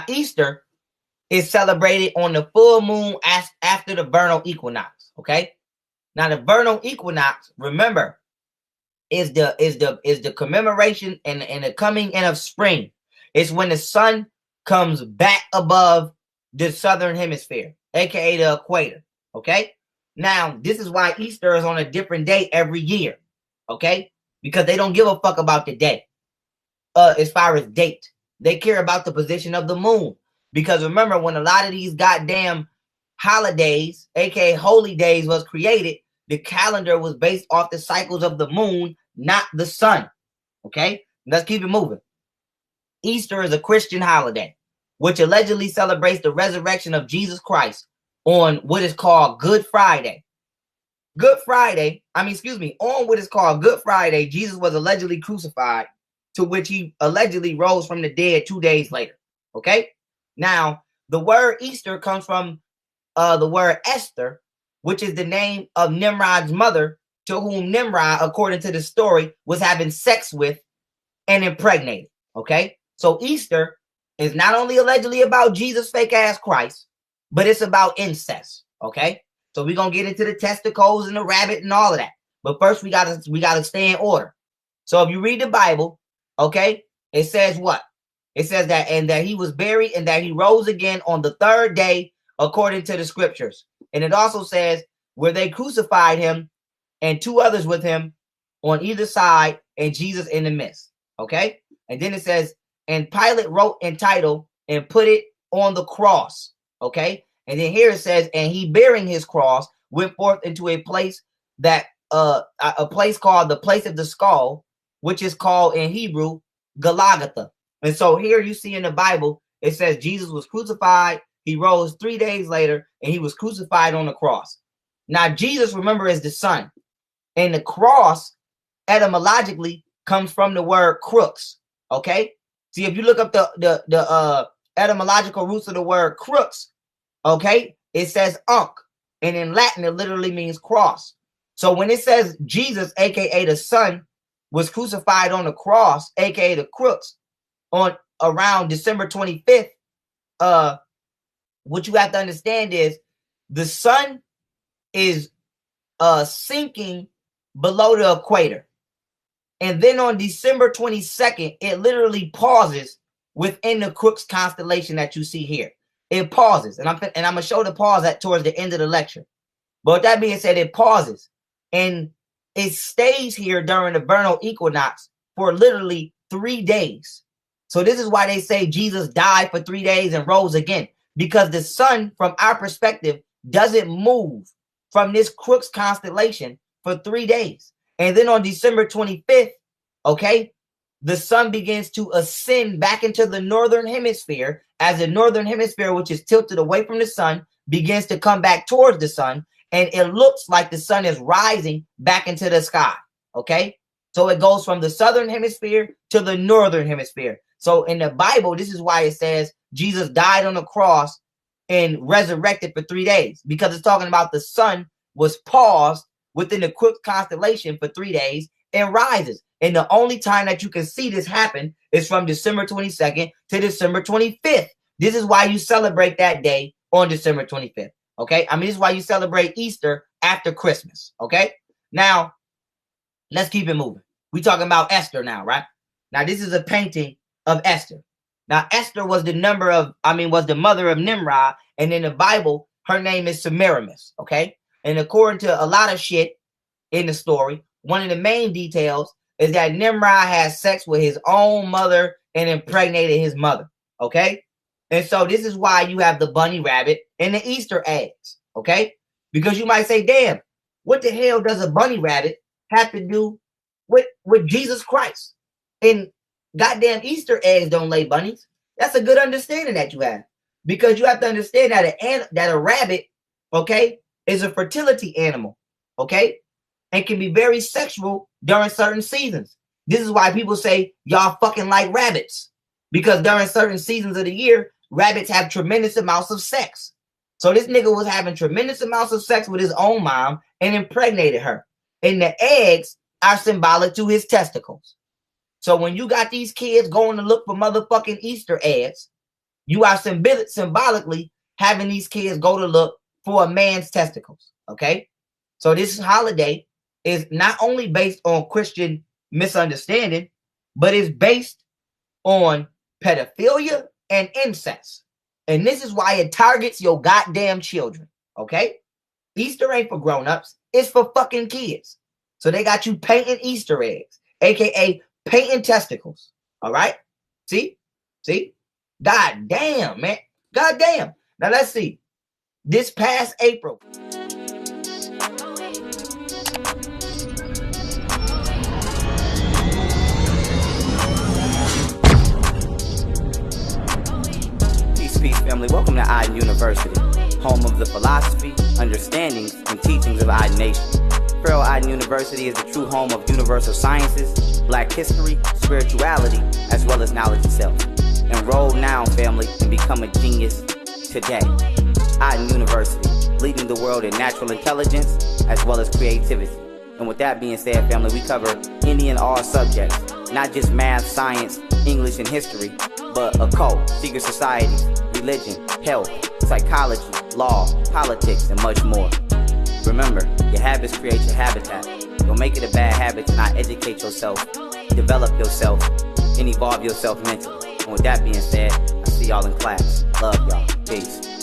Easter is celebrated on the full moon after the vernal equinox. Okay. Now the vernal equinox, remember, is the commemoration and the coming in of spring. It's when the sun comes back above the southern hemisphere, aka the equator. Okay. Now this is why Easter is on a different day every year. Okay, because they don't give a fuck about the day. As far as date, they care about the position of the moon. Because remember, when a lot of these goddamn holidays, aka holy days, was created, the calendar was based off the cycles of the moon, not the sun. Okay, let's keep it moving. Easter is a Christian holiday, which allegedly celebrates the resurrection of Jesus Christ on what is called Good Friday. On what is called Good Friday, Jesus was allegedly crucified, to which he allegedly rose from the dead 2 days later. Okay? Now, the word Easter comes from the word Esther, which is the name of Nimrod's mother, to whom Nimrod, according to the story, was having sex with and impregnated. Okay? So Easter is not only allegedly about Jesus, fake ass Christ, but it's about incest. Okay? So we're gonna get into the testicles and the rabbit and all of that. But first we gotta stay in order. So if you read the Bible, okay, it says what? It says that he was buried and that he rose again on the third day according to the scriptures. And it also says where they crucified him and two others with him on either side and Jesus in the midst. Okay? And then it says, and Pilate wrote and title and put it on the cross. Okay? And then here it says, and he bearing his cross went forth into a place that a place called the place of the skull, which is called in Hebrew Golgotha. And so here you see in the Bible, it says Jesus was crucified, he rose 3 days later, and he was crucified on the cross. Now Jesus, remember, is the Son, and the cross etymologically comes from the word crux. Okay, see, if you look up the etymological roots of the word crux, okay, it says "unc," and in Latin it literally means cross. So when it says Jesus, aka the Son, was crucified on the cross, aka the crux, on around December 25th, what you have to understand is the sun is sinking below the equator. And then on December 22nd, it literally pauses within the Crux constellation that you see here. It pauses, and I'm gonna show the pause towards the end of the lecture. But with that being said, it pauses, and it stays here during the vernal equinox for literally 3 days. So this is why they say Jesus died for 3 days and rose again, because the sun, from our perspective, doesn't move from this Crux constellation for 3 days. And then on December 25th, okay, the sun begins to ascend back into the northern hemisphere, as the northern hemisphere, which is tilted away from the sun, begins to come back towards the sun, and it looks like the sun is rising back into the sky. Okay, so it goes from the southern hemisphere to the northern hemisphere. So in the Bible, this is why it says Jesus died on the cross and resurrected for 3 days, because it's talking about the sun was paused within the Crux constellation for 3 days and rises. And the only time that you can see this happen is from December 22nd to December 25th. This is why you celebrate that day on December 25th. Okay, I mean, this is why you celebrate Easter after Christmas. Okay, now let's keep it moving. We're talking about Esther now, right? Now this is a painting of Esther. Now Esther was the was the mother of Nimrod, and in the Bible, her name is Semiramis. Okay, and according to a lot of shit in the story, one of the main details is that Nimrod had sex with his own mother and impregnated his mother. Okay, and so this is why you have the bunny rabbit and the Easter eggs. Okay, because you might say, damn, what the hell does a bunny rabbit have to do with Jesus Christ? And goddamn Easter eggs don't lay bunnies. That's a good understanding that you have, because you have to understand that a rabbit, okay, is a fertility animal, okay, and can be very sexual during certain seasons. This is why people say y'all fucking like rabbits, because during certain seasons of the year, rabbits have tremendous amounts of sex. So this nigga was having tremendous amounts of sex with his own mom and impregnated her. And the eggs are symbolic to his testicles. So when you got these kids going to look for motherfucking Easter eggs, You are symbolically having these kids go to look for a man's testicles. Okay. So this holiday is not only based on Christian misunderstanding, but it's based on pedophilia and incest. And this is why it targets your goddamn children. Okay. Easter ain't for grown-ups. It's for fucking kids. So they got you painting Easter eggs, aka painting testicles. All right. See? God damn, man. God damn. Now let's see. This past April. Peace, family. Welcome to Iden University, home of the philosophy, understandings, and teachings of Iden Nation. Pharaoh Iden University is the true home of universal sciences, black history, spirituality, as well as knowledge itself. Enroll now, family, and become a genius today. Iden University, leading the world in natural intelligence, as well as creativity. And with that being said, family, we cover any and all subjects, not just math, science, English, and history, but occult, secret societies, religion, health, psychology, law, politics, and much more. Remember, your habits create your habitat. Don't make it a bad habit to not educate yourself, develop yourself, and evolve yourself mentally. And with that being said, I see y'all in class. Love y'all. Peace.